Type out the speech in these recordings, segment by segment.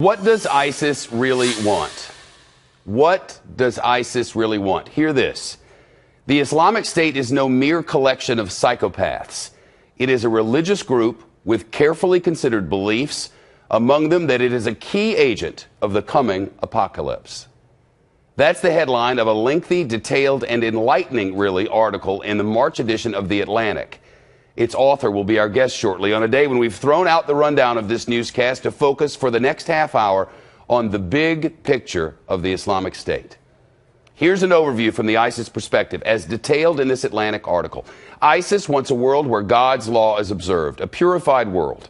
What does ISIS really want? What does ISIS really want? Hear this. The Islamic State is no mere collection of psychopaths. It is a religious group with carefully considered beliefs, among them that it is a key agent of the coming apocalypse. That's the headline of a lengthy, detailed, and enlightening, really, article in the March edition of The Atlantic. Its author will be our guest shortly on a day when we've thrown out the rundown of this newscast to focus for the next half hour on the big picture of the Islamic State. Here's an overview from the ISIS perspective, as detailed in this Atlantic article. ISIS wants a world where God's law is observed, a purified world.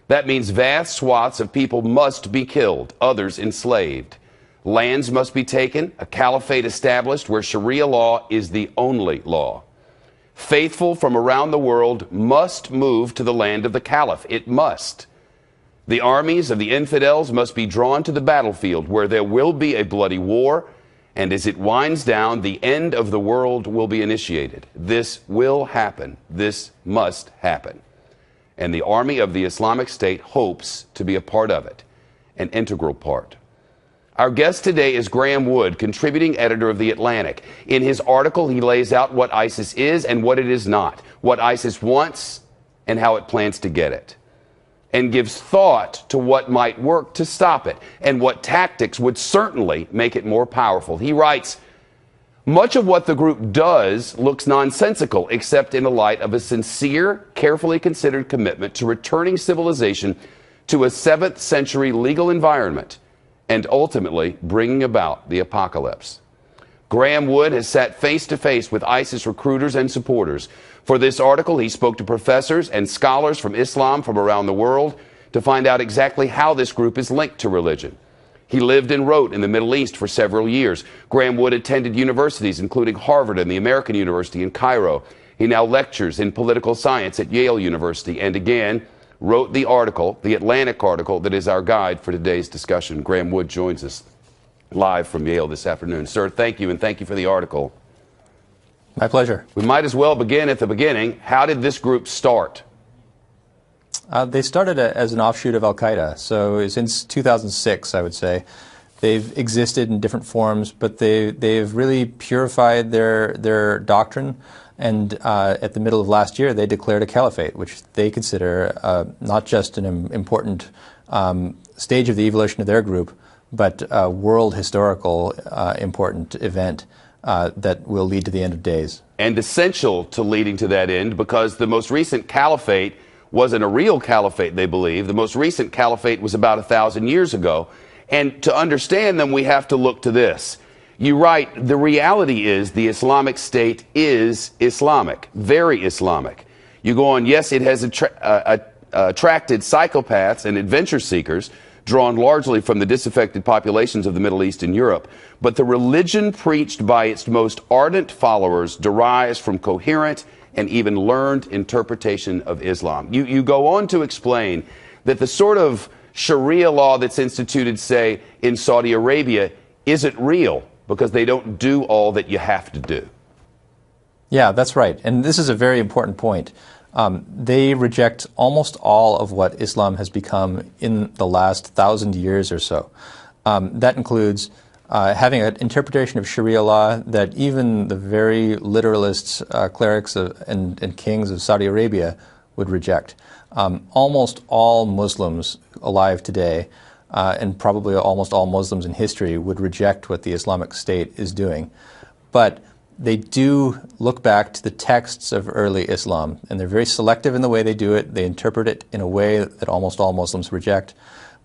That means vast swaths of people must be killed, others enslaved. Lands must be taken, a caliphate established where Sharia law is the only law. Faithful from around the world must move to the land of the caliph. It must. The armies of the infidels must be drawn to the battlefield where there will be a bloody war, and as it winds down, the end of the world will be initiated. This will happen. This must happen. And the army of the Islamic State hopes to be a part of it, an integral part. Our guest today is Graham Wood, contributing editor of The Atlantic. In his article, he lays out what ISIS is and what it is not, what ISIS wants and how it plans to get it, and gives thought to what might work to stop it and what tactics would certainly make it more powerful. He writes, much of what the group does looks nonsensical, except in the light of a sincere, carefully considered commitment to returning civilization to a 7th century legal environment and ultimately bringing about the apocalypse. Graham Wood has sat face to face with ISIS recruiters and supporters. For this article, he spoke to professors and scholars from Islam from around the world to find out exactly how this group is linked to religion. He lived and wrote in the Middle East for several years. Graham Wood attended universities, including Harvard and the American University in Cairo. He now lectures in political science at Yale University and again wrote the article, the Atlantic article, that is our guide for today's discussion. Graham Wood joins us live from Yale this afternoon. Sir, thank you, and thank you for the article. My pleasure. We might as well begin at the beginning. How did this group start? They started as an offshoot of al-Qaeda. So since 2006, I would say, they've existed in different forms, but they've really purified their doctrine. And at the middle of last year, they declared a caliphate, which they consider not just an important stage of the evolution of their group, but a world historical important event that will lead to the end of days. And essential to leading to that end, because the most recent caliphate wasn't a real caliphate, they believe. The most recent caliphate was about 1,000 years ago. And to understand them, we have to look to this. You write, the reality is the Islamic State is Islamic, very Islamic. You go on, yes, it has attracted psychopaths and adventure seekers, drawn largely from the disaffected populations of the Middle East and Europe. But the religion preached by its most ardent followers derives from coherent and even learned interpretation of Islam. You go on to explain that the sort of Sharia law that's instituted, say, in Saudi Arabia isn't real because they don't do all that you have to do. Yeah, that's right. And this is a very important point. They reject almost all of what Islam has become in the last 1,000 years or so. That includes having an interpretation of Sharia law that even the very literalists, clerics and kings of Saudi Arabia would reject. Almost all Muslims alive today, and probably almost all Muslims in history, would reject what the Islamic State is doing. But they do look back to the texts of early Islam, and they're very selective in the way they do it. They interpret it in a way that almost all Muslims reject.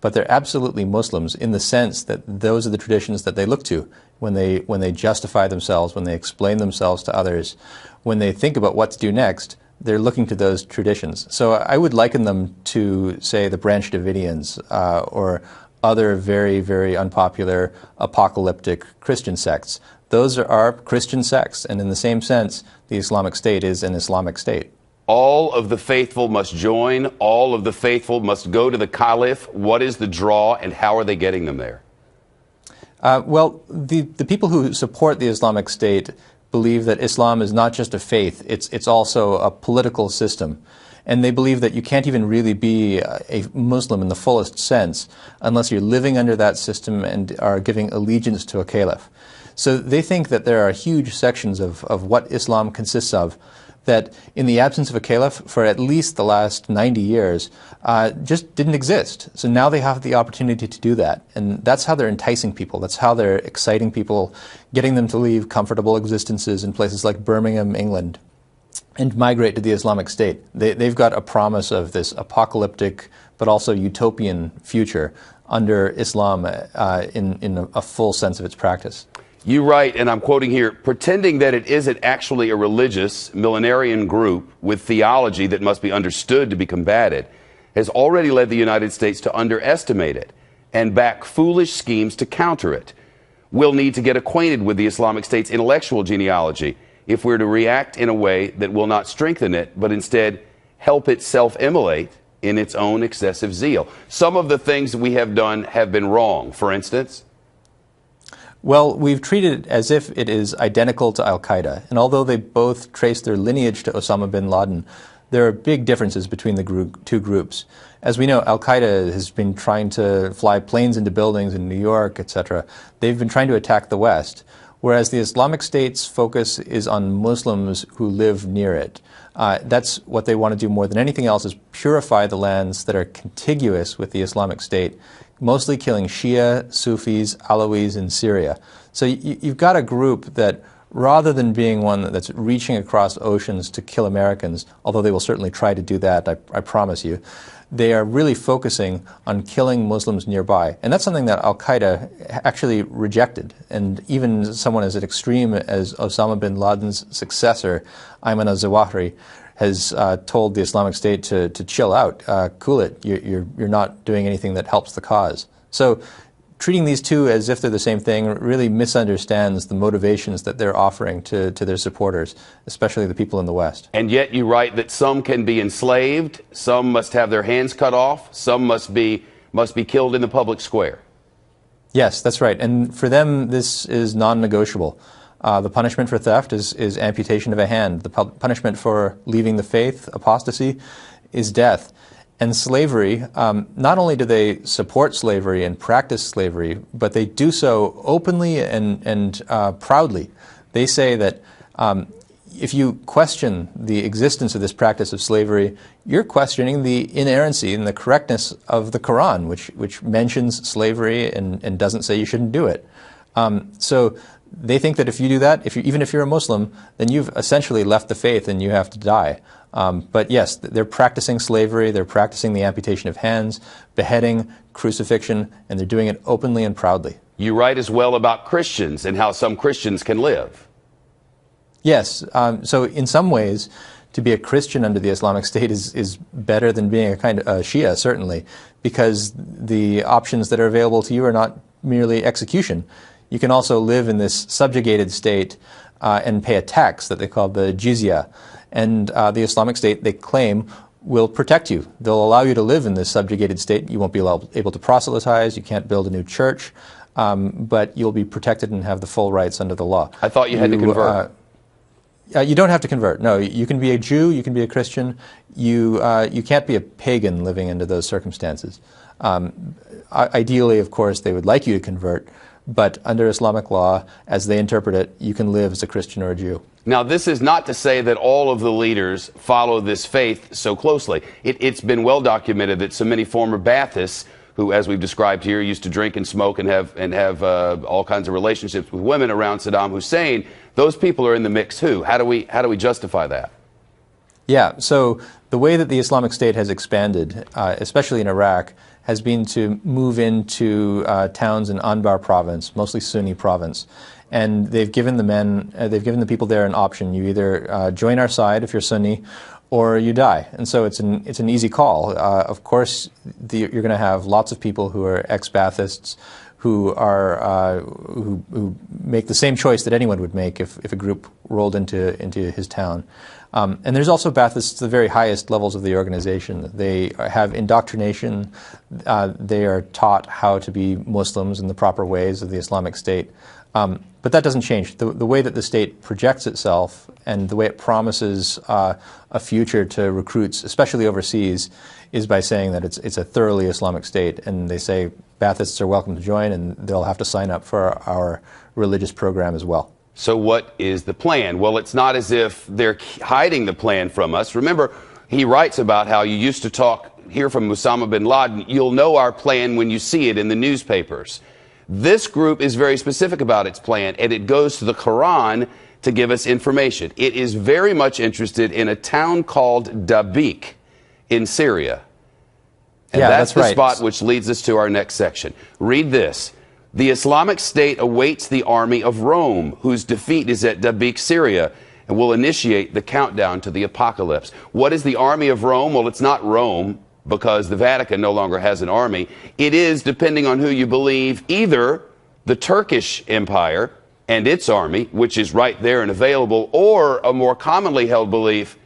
But they're absolutely Muslims in the sense that those are the traditions that they look to when they justify themselves, when they explain themselves to others, when they think about what to do next. They're looking to those traditions. So I would liken them to, say, the Branch Davidians or other very, very unpopular apocalyptic Christian sects. Those are Christian sects, and in the same sense, the Islamic State is an Islamic state. All of the faithful must join. All of the faithful must go to the caliph. What is the draw, and how are they getting them there? Well, the people who support the Islamic State believe that Islam is not just a faith, it's also a political system. And they believe that you can't even really be a Muslim in the fullest sense unless you're living under that system and are giving allegiance to a caliph. So they think that there are huge sections of what Islam consists of that in the absence of a caliph for at least the last 90 years just didn't exist. So now they have the opportunity to do that. And that's how they're enticing people. That's how they're exciting people, getting them to leave comfortable existences in places like Birmingham, England, and migrate to the Islamic State. They've got a promise of this apocalyptic but also utopian future under Islam in a full sense of its practice. You write, and I'm quoting here, pretending that it isn't actually a religious, millenarian group with theology that must be understood to be combated has already led the United States to underestimate it and back foolish schemes to counter it. We'll need to get acquainted with the Islamic State's intellectual genealogy if we're to react in a way that will not strengthen it, but instead help it self-immolate in its own excessive zeal. Some of the things we have done have been wrong. For instance? Well, we've treated it as if it is identical to al-Qaeda. And although they both trace their lineage to Osama bin Laden, there are big differences between the two groups. As we know, al-Qaeda has been trying to fly planes into buildings in New York, etc. They've been trying to attack the West, whereas the Islamic State's focus is on Muslims who live near it. That's what they want to do more than anything else, is purify the lands that are contiguous with the Islamic State, mostly killing Shia, Sufis, Alawis in Syria. So you've got a group that, rather than being one that's reaching across oceans to kill Americans, although they will certainly try to do that, I promise you, they are really focusing on killing Muslims nearby. And that's something that al-Qaeda actually rejected. And even someone as extreme as Osama bin Laden's successor, Ayman al-Zawahiri, has told the Islamic State to chill out, cool it. You're not doing anything that helps the cause. So treating these two as if they're the same thing really misunderstands the motivations that they're offering to their supporters, especially the people in the West. And yet you write that some can be enslaved, some must have their hands cut off, some must be killed in the public square. Yes, that's right. And for them, this is non-negotiable. The punishment for theft is amputation of a hand. The punishment for leaving the faith, apostasy, is death. And slavery, not only do they support slavery and practice slavery, but they do so openly and proudly. They say that if you question the existence of this practice of slavery, you're questioning the inerrancy and the correctness of the Quran, which mentions slavery and doesn't say you shouldn't do it. So they think that if you do that, even if you're a Muslim, then you've essentially left the faith and you have to die. But yes, they're practicing slavery, they're practicing the amputation of hands, beheading, crucifixion, and they're doing it openly and proudly. You write as well about Christians and how some Christians can live. Yes, so in some ways, to be a Christian under the Islamic State is better than being a kind of Shia, certainly, because the options that are available to you are not merely execution. You can also live in this subjugated state and pay a tax that they call the jizya. And the Islamic State, they claim, will protect you. They'll allow you to live in this subjugated state. You won't be able to proselytize. You can't build a new church. But you'll be protected and have the full rights under the law. I thought you had to convert. You don't have to convert. No, you can be a Jew, you can be a Christian. You can't be a pagan living under those circumstances. Ideally, of course, they would like you to convert. But under Islamic law, as they interpret it, you can live as a Christian or a Jew. Now, this is not to say that all of the leaders follow this faith so closely. It's been well documented that so many former Baathists, who, as we've described here, used to drink and smoke and have all kinds of relationships with women around Saddam Hussein, those people are in the mix too. How do we justify that? Yeah, so the way that the Islamic State has expanded, especially in Iraq, has been to move into towns in Anbar province, mostly Sunni province. And they've given the people there an option. You either join our side if you're Sunni, or you die. And so it's an easy call. Of course, you're going to have lots of people who are ex-Baathists who make the same choice that anyone would make if a group rolled into his town. And there's also Baathists at the very highest levels of the organization. They have indoctrination. They are taught how to be Muslims in the proper ways of the Islamic State. But that doesn't change. The way that the state projects itself and the way it promises a future to recruits, especially overseas, is by saying that it's a thoroughly Islamic state. And they say Baathists are welcome to join, and they'll have to sign up for our religious program as well. So what is the plan? Well, it's not as if they're hiding the plan from us. Remember, he writes about how you used to hear from Osama bin Laden, you'll know our plan when you see it in the newspapers. This group is very specific about its plan, and it goes to the Quran to give us information. It is very much interested in a town called Dabiq in Syria. And that's the spot which leads us to our next section. Read this. The Islamic State awaits the army of Rome, whose defeat is at Dabiq, Syria, and will initiate the countdown to the apocalypse. What is the army of Rome? Well, it's not Rome, because the Vatican no longer has an army. It is, depending on who you believe, either the Turkish Empire and its army, which is right there and available, or a more commonly held belief,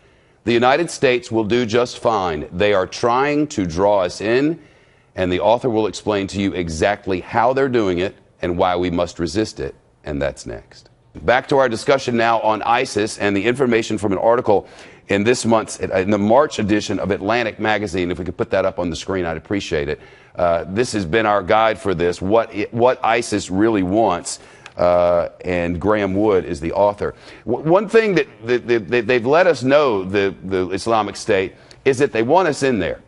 the United States will do just fine. They are trying to draw us in, and the author will explain to you exactly how they're doing it and why we must resist it. And that's next. Back to our discussion now on ISIS and the information from an article in this month's, in the March edition of Atlantic Magazine. If we could put that up on the screen, I'd appreciate it. This has been our guide for this, what ISIS really wants. And Graham Wood is the author. One thing that they've let us know, the Islamic State, is that they want us in there.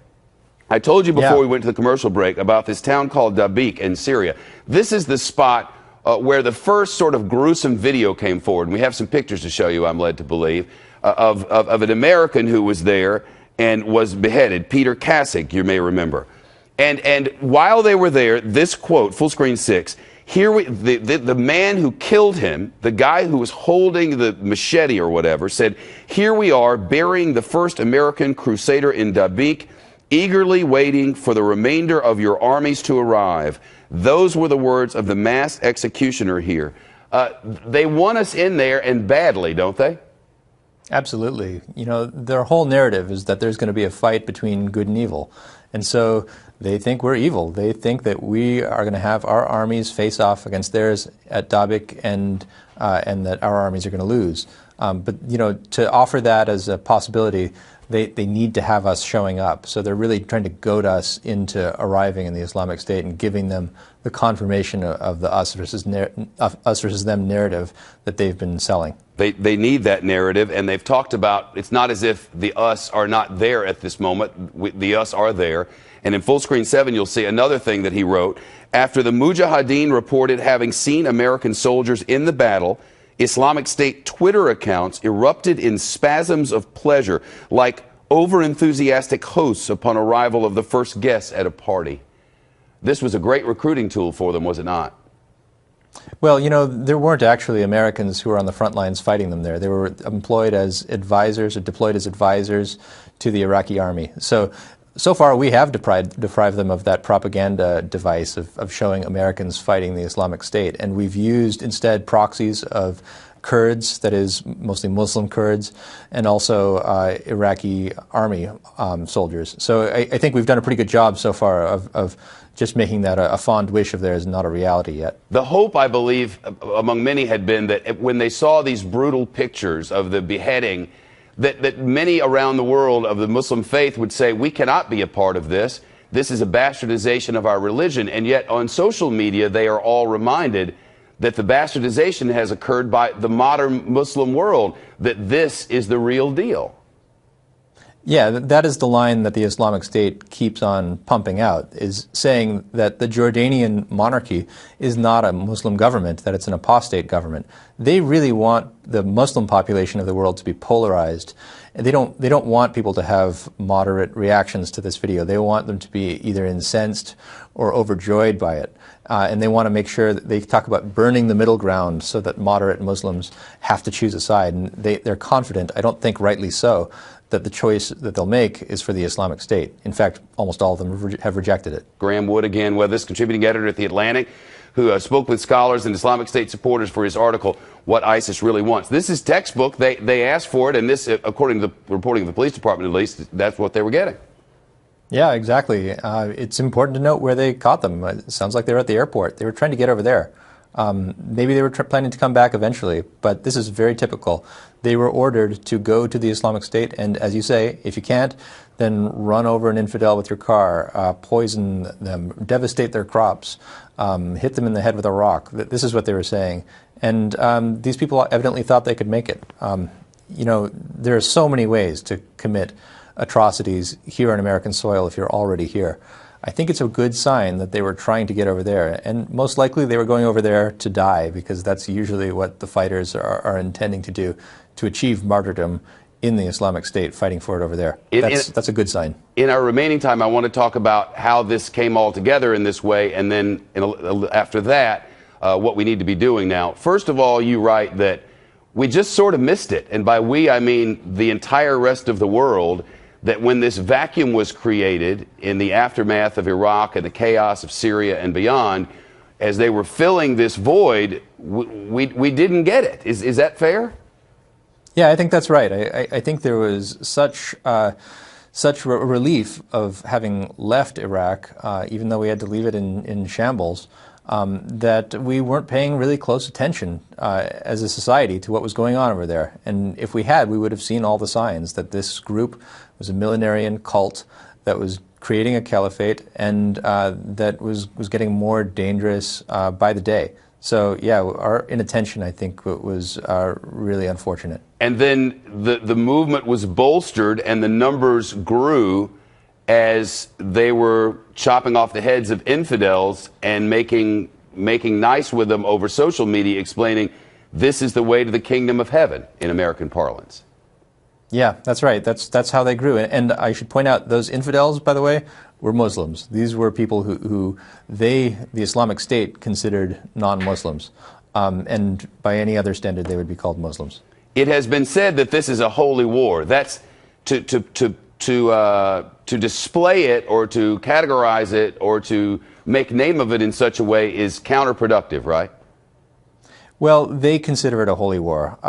I told you before we went to the commercial break about this town called Dabiq in Syria. This is the spot where the first sort of gruesome video came forward. And we have some pictures to show you, I'm led to believe, of an American who was there and was beheaded, Peter Kasich, you may remember. And while they were there, this quote, full screen 6, the man who killed him, the guy who was holding the machete or whatever, said, "Here we are burying the first American crusader in Dabiq, eagerly waiting for the remainder of your armies to arrive." Those were the words of the mass executioner here. They want us in there, and badly, don't they? Absolutely. You know, their whole narrative is that there's going to be a fight between good and evil. And so they think we're evil. They think that we are going to have our armies face off against theirs at Dabiq, and that our armies are going to lose. But, you know, to offer that as a possibility, they need to have us showing up. So they're really trying to goad us into arriving in the Islamic State and giving them the confirmation of the us versus them narrative that they've been selling. They need that narrative, and they've talked about, it's not as if the us are not there at this moment. The us are there. And in full screen 7, you'll see another thing that he wrote. After the Mujahideen reported having seen American soldiers in the battle, Islamic State Twitter accounts erupted in spasms of pleasure, like over-enthusiastic hosts upon arrival of the first guests at a party. This was a great recruiting tool for them, was it not? Well, you know, there weren't actually Americans who were on the front lines fighting them there. They were employed as advisors or deployed as advisors to the Iraqi army. So far, we have deprived them of that propaganda device of showing Americans fighting the Islamic State. And we've used instead proxies of Kurds, that is mostly Muslim Kurds, and also Iraqi army soldiers. So I think we've done a pretty good job so far of just making that a fond wish of theirs, not a reality yet. The hope, I believe, among many had been that when they saw these brutal pictures of the beheading, that many around the world of the Muslim faith would say, we cannot be a part of this. This is a bastardization of our religion. And yet on social media, they are all reminded that the bastardization has occurred by the modern Muslim world, that this is the real deal. Yeah, that is the line that the Islamic State keeps on pumping out, is saying that the Jordanian monarchy is not a Muslim government, that it's an apostate government. They really want the Muslim population of the world to be polarized. And they don't want people to have moderate reactions to this video. They want them to be either incensed or overjoyed by it. And they want to make sure that they talk about burning the middle ground so that moderate Muslims have to choose a side. And they're confident, I don't think rightly so, that the choice that they'll make is for the Islamic State. In fact, almost all of them have rejected it. Graham Wood again with us, contributing editor at The Atlantic, who spoke with scholars and Islamic State supporters for his article, What ISIS Really Wants. This is textbook. They asked for it, and this, according to the reporting of the police department at least, that's what they were getting. Yeah, exactly. It's important to note where they caught them. It sounds like they were at the airport. They were trying to get over there. Maybe they were planning to come back eventually, but this is very typical. They were ordered to go to the Islamic State, and as you say, if you can't, then run over an infidel with your car, poison them, devastate their crops, hit them in the head with a rock. This is what they were saying. And these people evidently thought they could make it. There are so many ways to commit atrocities here on American soil if you're already here. I think it's a good sign that they were trying to get over there, and most likely they were going over there to die, because that's usually what the fighters are intending to do, to achieve martyrdom in the Islamic State, fighting for it over there. That's a good sign. In our remaining time, I want to talk about how this came all together in this way, and then after that, what we need to be doing now. First of all, you write that we just sort of missed it, and by we, I mean the entire rest of the world, that when this vacuum was created in the aftermath of Iraq and the chaos of Syria and beyond, as they were filling this void, we didn't get it. Is that fair? Yeah, I think that's right. I think there was such relief of having left Iraq, even though we had to leave it in shambles, that we weren't paying really close attention as a society to what was going on over there. And if we had, we would have seen all the signs that this group was a millenarian cult that was creating a caliphate, and that was getting more dangerous by the day. So, yeah, our inattention, I think, was really unfortunate. And then the movement was bolstered and the numbers grew as they were chopping off the heads of infidels and making nice with them over social media, explaining this is the way to the kingdom of heaven in American parlance. Yeah, that's right. That's how they grew. And I should point out, those infidels, by the way, were Muslims. These were people who the Islamic State, considered non-Muslims. And by any other standard, they would be called Muslims. It has been said that this is a holy war. That's to display it or to categorize it or to make name of it in such a way is counterproductive, right? Well, they consider it a holy war.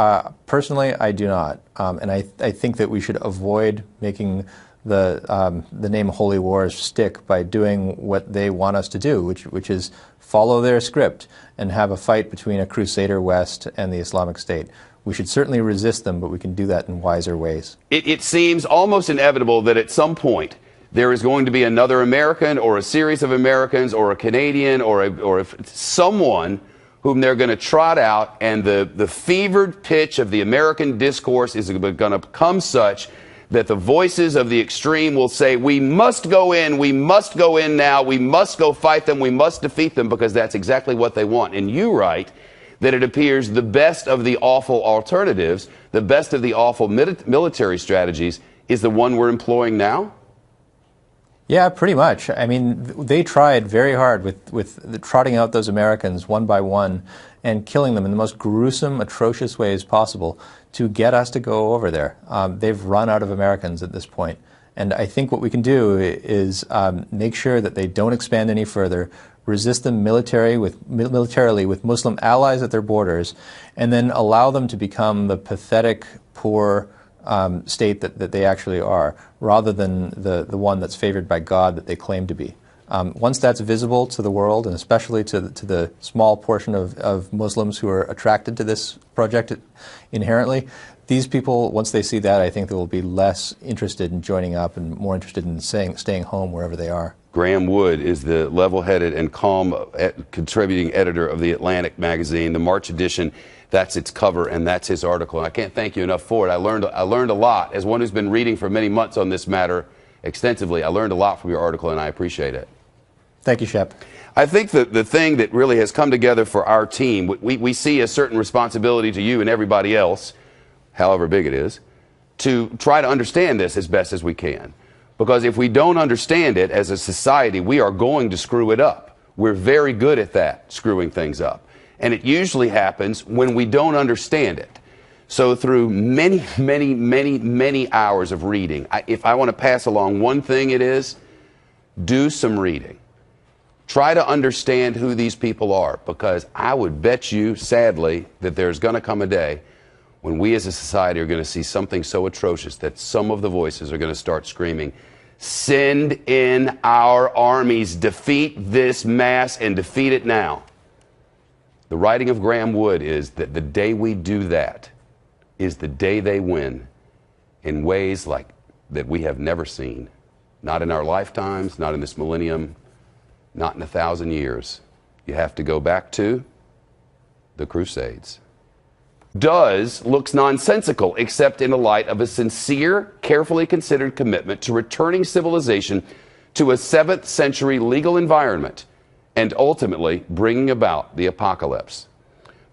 Personally, I do not. And I think that we should avoid making the name holy war stick by doing what they want us to do, which is follow their script and have a fight between a Crusader West and the Islamic State. We should certainly resist them, but we can do that in wiser ways. It seems almost inevitable that at some point there is going to be another American or a series of Americans or a Canadian or someone whom they're going to trot out, and the fevered pitch of the American discourse is going to become such that the voices of the extreme will say, we must go in now, we must go fight them, we must defeat them, because that's exactly what they want. And you write that it appears the best of the awful alternatives, the best of the awful military strategies, is the one we're employing now? Yeah, pretty much. I mean, they tried very hard with trotting out those Americans one by one and killing them in the most gruesome, atrocious ways possible to get us to go over there. They've run out of Americans at this point. And I think what we can do is make sure that they don't expand any further, resist them militarily with Muslim allies at their borders, and then allow them to become the pathetic, poor state that they actually are, rather than the one that's favored by God that they claim to be. Once that's visible to the world, and especially to the small portion of Muslims who are attracted to this project inherently, these people, once they see that, I think they will be less interested in joining up and more interested in staying home wherever they are. Graham Wood is the level-headed and calm contributing editor of The Atlantic magazine, the March edition. That's its cover, and that's his article. And I can't thank you enough for it. I learned a lot. As one who's been reading for many months on this matter extensively, I learned a lot from your article, and I appreciate it. Thank you, Shep. I think that the thing that really has come together for our team, we see a certain responsibility to you and everybody else, however big it is, to try to understand this as best as we can. Because if we don't understand it as a society, we are going to screw it up. We're very good at that, screwing things up. And it usually happens when we don't understand it. So through many hours of reading, if I want to pass along one thing, it is do some reading. Try to understand who these people are, because I would bet you, sadly, that there's going to come a day when we as a society are going to see something so atrocious that some of the voices are going to start screaming, "Send in our armies, defeat this mass and defeat it now." The writing of Graham Wood is that the day we do that is the day they win in ways like that we have never seen. Not in our lifetimes, not in this millennium, not in 1,000 years. You have to go back to the Crusades. Does looks nonsensical except in the light of a sincere, carefully considered commitment to returning civilization to a 7th century legal environment and ultimately bringing about the apocalypse.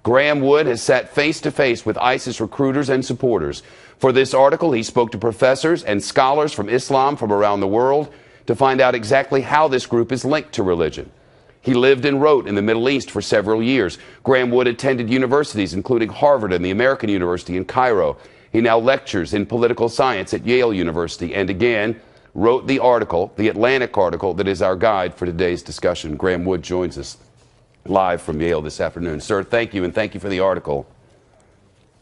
Graham Wood has sat face to face with ISIS recruiters and supporters. For this article, he spoke to professors and scholars from Islam from around the world to find out exactly how this group is linked to religion. He lived and wrote in the Middle East for several years. Graham Wood attended universities, including Harvard and the American University in Cairo. He now lectures in political science at Yale University and again wrote the article, the Atlantic article, that is our guide for today's discussion. Graham Wood joins us live from Yale this afternoon. Sir, thank you, and thank you for the article.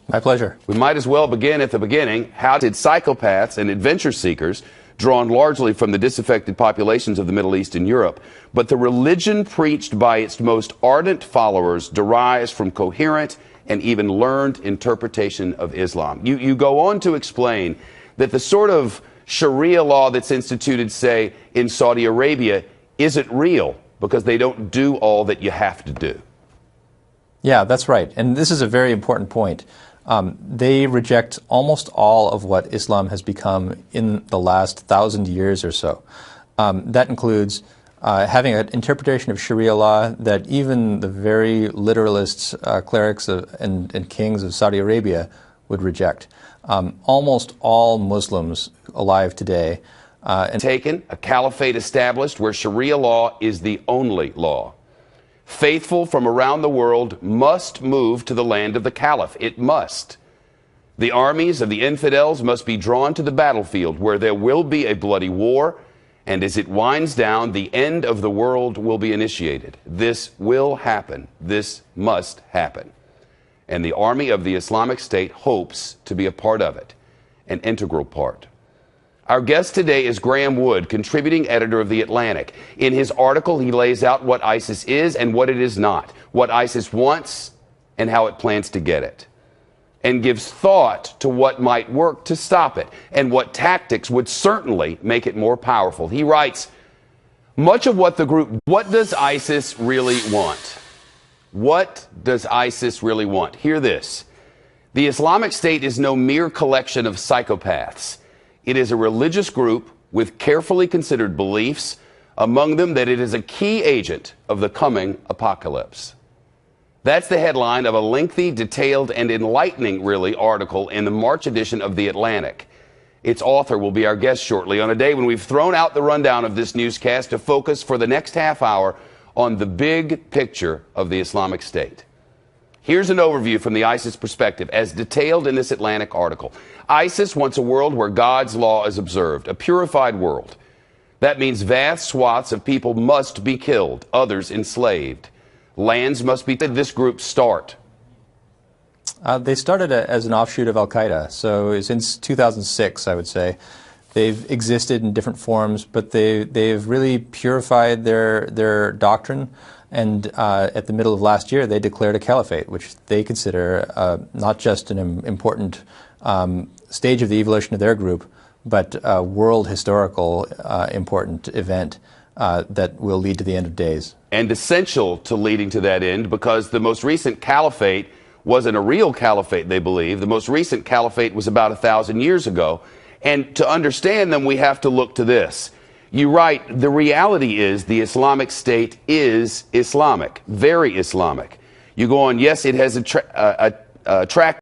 My pleasure. We might as well begin at the beginning. How did psychopaths and adventure seekers, drawn largely from the disaffected populations of the Middle East and Europe, but the religion preached by its most ardent followers derives from coherent and even learned interpretation of Islam? You go on to explain that the sort of Sharia law that's instituted, say, in Saudi Arabia isn't real because they don't do all that you have to do. Yeah, that's right. And this is a very important point. They reject almost all of what Islam has become in the last 1,000 years or so. That includes having an interpretation of Sharia law that even the very literalists, clerics and kings of Saudi Arabia would reject. Almost all Muslims alive today taken a caliphate established where Sharia law is the only law. Faithful from around the world must move to the land of the caliph. It must. The armies of the infidels must be drawn to the battlefield where there will be a bloody war, and as it winds down, the end of the world will be initiated. This will happen. This must happen. And the army of the Islamic State hopes to be a part of it, an integral part. Our guest today is Graham Wood, contributing editor of The Atlantic. In his article, he lays out what ISIS is and what it is not, what ISIS wants and how it plans to get it, and gives thought to what might work to stop it and what tactics would certainly make it more powerful. He writes, what does ISIS really want? What does ISIS really want? Hear this. The Islamic State is no mere collection of psychopaths. It is a religious group with carefully considered beliefs, among them that it is a key agent of the coming apocalypse. That's the headline of a lengthy, detailed, and enlightening, really, article in the March edition of The Atlantic. Its author will be our guest shortly on a day when we've thrown out the rundown of this newscast to focus for the next half hour on the big picture of the Islamic State. Here's an overview from the ISIS perspective, as detailed in this Atlantic article. ISIS wants a world where God's law is observed, a purified world. That means vast swaths of people must be killed, others enslaved. Lands must be... Did this group start? They started as an offshoot of Al-Qaeda. So since 2006, I would say, they've existed in different forms, but they've really purified their doctrine. And at the middle of last year, they declared a caliphate, which they consider not just an important stage of the evolution of their group, but a world historical important event that will lead to the end of days. And essential to leading to that end, because the most recent caliphate wasn't a real caliphate, they believe. The most recent caliphate was about 1,000 years ago. And to understand them, we have to look to this. You write, the reality is the Islamic State is Islamic, very Islamic. You go on, yes, it has attracted